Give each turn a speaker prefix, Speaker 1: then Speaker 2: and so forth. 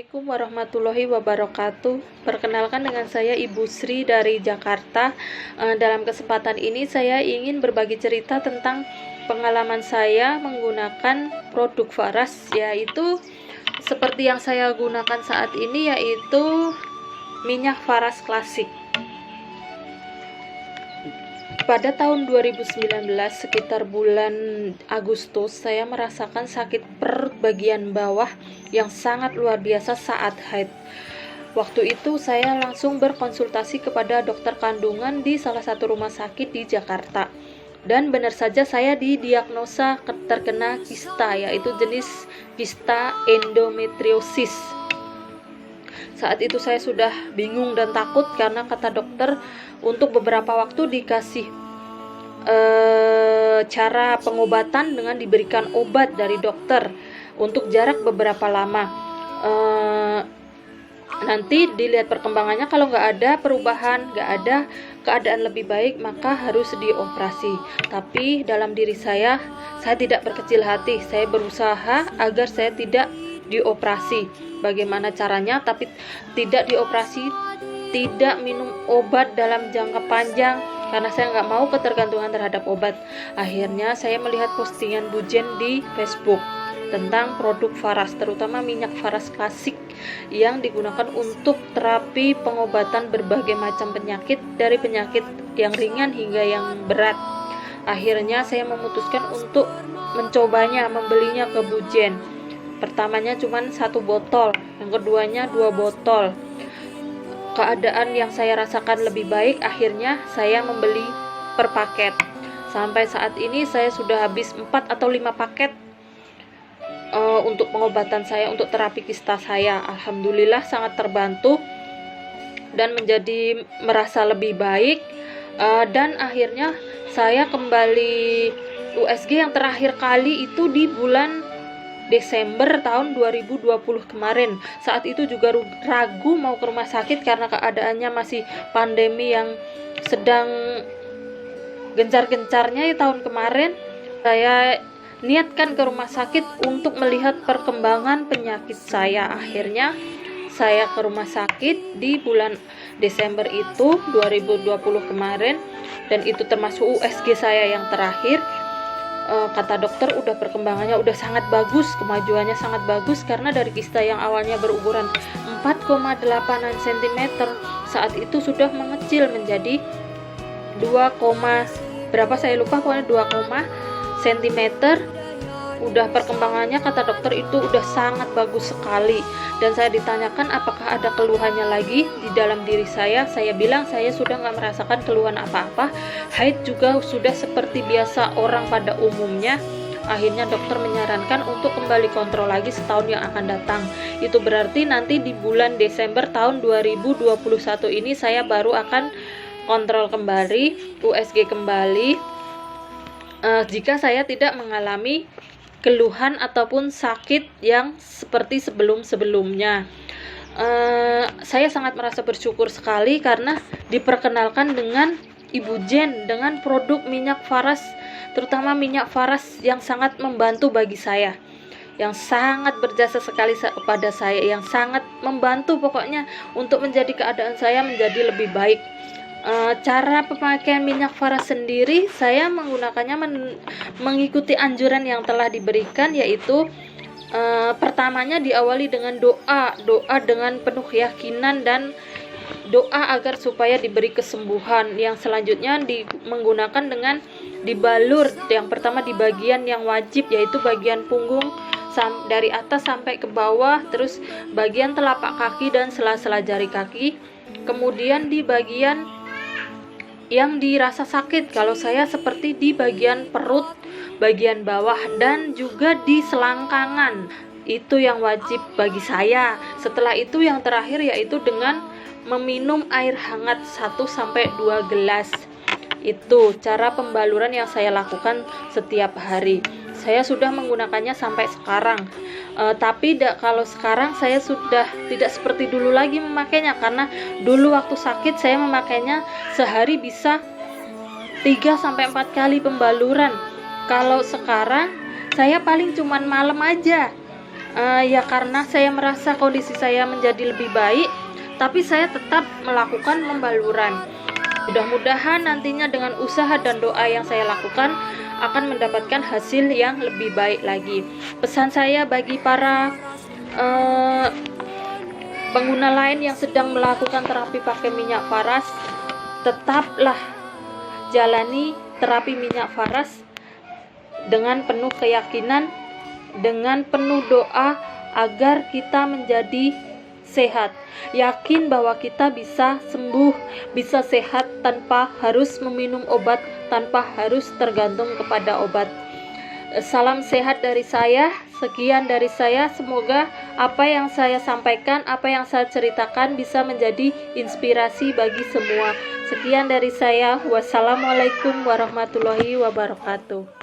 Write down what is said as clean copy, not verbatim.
Speaker 1: Assalamualaikum warahmatullahi wabarakatuh. Perkenalkan dengan saya Ibu Sri dari Jakarta. Dalam kesempatan ini saya ingin berbagi cerita tentang pengalaman saya menggunakan produk Faras, yaitu seperti yang saya gunakan saat ini, yaitu minyak Faras klasik. Pada tahun 2019, sekitar bulan Agustus, saya merasakan sakit perut bagian bawah yang sangat luar biasa saat haid. Waktu itu saya langsung berkonsultasi kepada dokter kandungan di salah satu rumah sakit di Jakarta. Dan benar saja saya didiagnosa terkena kista, yaitu jenis kista endometriosis. Saat itu saya sudah bingung dan takut karena kata dokter untuk beberapa waktu dikasih cara pengobatan dengan diberikan obat dari dokter untuk jarak beberapa lama. Nanti dilihat perkembangannya, kalau nggak ada perubahan, nggak ada keadaan lebih baik, maka harus dioperasi. Tapi dalam diri saya tidak berkecil hati. Saya berusaha agar saya tidak dioperasi. Bagaimana caranya? Tapi tidak dioperasi, tidak minum obat dalam jangka panjang, karena saya nggak mau ketergantungan terhadap obat. Akhirnya saya melihat postingan Bu Jen di Facebook tentang produk Faras, terutama minyak Faras klasik yang digunakan untuk terapi pengobatan berbagai macam penyakit, dari penyakit yang ringan hingga yang berat. Akhirnya saya memutuskan untuk mencobanya, membelinya ke Bu Jen. Pertamanya cuma 1 botol, yang keduanya 2 botol. Keadaan yang saya rasakan lebih baik, akhirnya saya membeli per paket. Sampai saat ini saya sudah habis 4 atau 5 paket untuk pengobatan saya, untuk terapi kista saya. Alhamdulillah sangat terbantu dan menjadi merasa lebih baik. Dan akhirnya saya kembali USG yang terakhir kali itu di bulan Desember tahun 2020 kemarin. Saat itu juga ragu mau ke rumah sakit karena keadaannya masih pandemi yang sedang gencar-gencarnya tahun kemarin. Saya niatkan ke rumah sakit untuk melihat perkembangan penyakit saya. Akhirnya saya ke rumah sakit di bulan Desember itu 2020 kemarin, dan itu termasuk USG saya yang terakhir. Kata dokter udah perkembangannya udah sangat bagus, kemajuannya sangat bagus, karena dari kista yang awalnya berukuran 4,8 cm saat itu sudah mengecil menjadi 2, berapa saya lupa, pokoknya 2 cm. Udah perkembangannya kata dokter itu udah sangat bagus sekali. Dan saya ditanyakan apakah ada keluhannya lagi di dalam diri saya. Saya bilang saya sudah nggak merasakan keluhan apa-apa. Haid juga sudah seperti biasa orang pada umumnya. Akhirnya dokter menyarankan untuk kembali kontrol lagi setahun yang akan datang. Itu berarti nanti di bulan Desember tahun 2021 ini saya baru akan kontrol kembali, USG kembali, jika saya tidak mengalami keluhan ataupun sakit yang seperti sebelum-sebelumnya. Saya sangat merasa bersyukur sekali karena diperkenalkan dengan Ibu Jen dengan produk minyak Faras, terutama minyak Faras yang sangat membantu bagi saya, yang sangat berjasa sekali kepada saya, yang sangat membantu pokoknya untuk menjadi keadaan saya menjadi lebih baik. Cara pemakaian minyak Faras sendiri, saya menggunakannya mengikuti anjuran yang telah diberikan, yaitu pertamanya diawali dengan doa dengan penuh keyakinan dan doa agar supaya diberi kesembuhan. Yang selanjutnya menggunakan dengan dibalur. Yang pertama di bagian yang wajib, yaitu bagian punggung dari atas sampai ke bawah, terus bagian telapak kaki dan sela-sela jari kaki. Kemudian di bagian yang dirasa sakit, kalau saya seperti di bagian perut, bagian bawah, dan juga di selangkangan. Itu yang wajib bagi saya. Setelah itu yang terakhir yaitu dengan meminum air hangat 1-2 gelas. Itu cara pembaluran yang saya lakukan setiap hari. Saya sudah menggunakannya sampai sekarang. Tapi kalau sekarang saya sudah tidak seperti dulu lagi memakainya, karena dulu waktu sakit saya memakainya sehari bisa 3-4 kali pembaluran. Kalau sekarang saya paling cuman malam aja. Ya karena saya merasa kondisi saya menjadi lebih baik, tapi saya tetap melakukan pembaluran. Mudah-mudahan nantinya dengan usaha dan doa yang saya lakukan akan mendapatkan hasil yang lebih baik lagi. Pesan saya bagi para pengguna lain yang sedang melakukan terapi pakai minyak faras, tetaplah jalani terapi minyak faras dengan penuh keyakinan, dengan penuh doa agar kita menjadi sehat. Yakin bahwa kita bisa sembuh, bisa sehat tanpa harus meminum obat, tanpa harus tergantung kepada obat. Salam sehat dari saya. Sekian dari saya. Semoga apa yang saya sampaikan, apa yang saya ceritakan bisa menjadi inspirasi bagi semua. Sekian dari saya. Wassalamualaikum warahmatullahi wabarakatuh.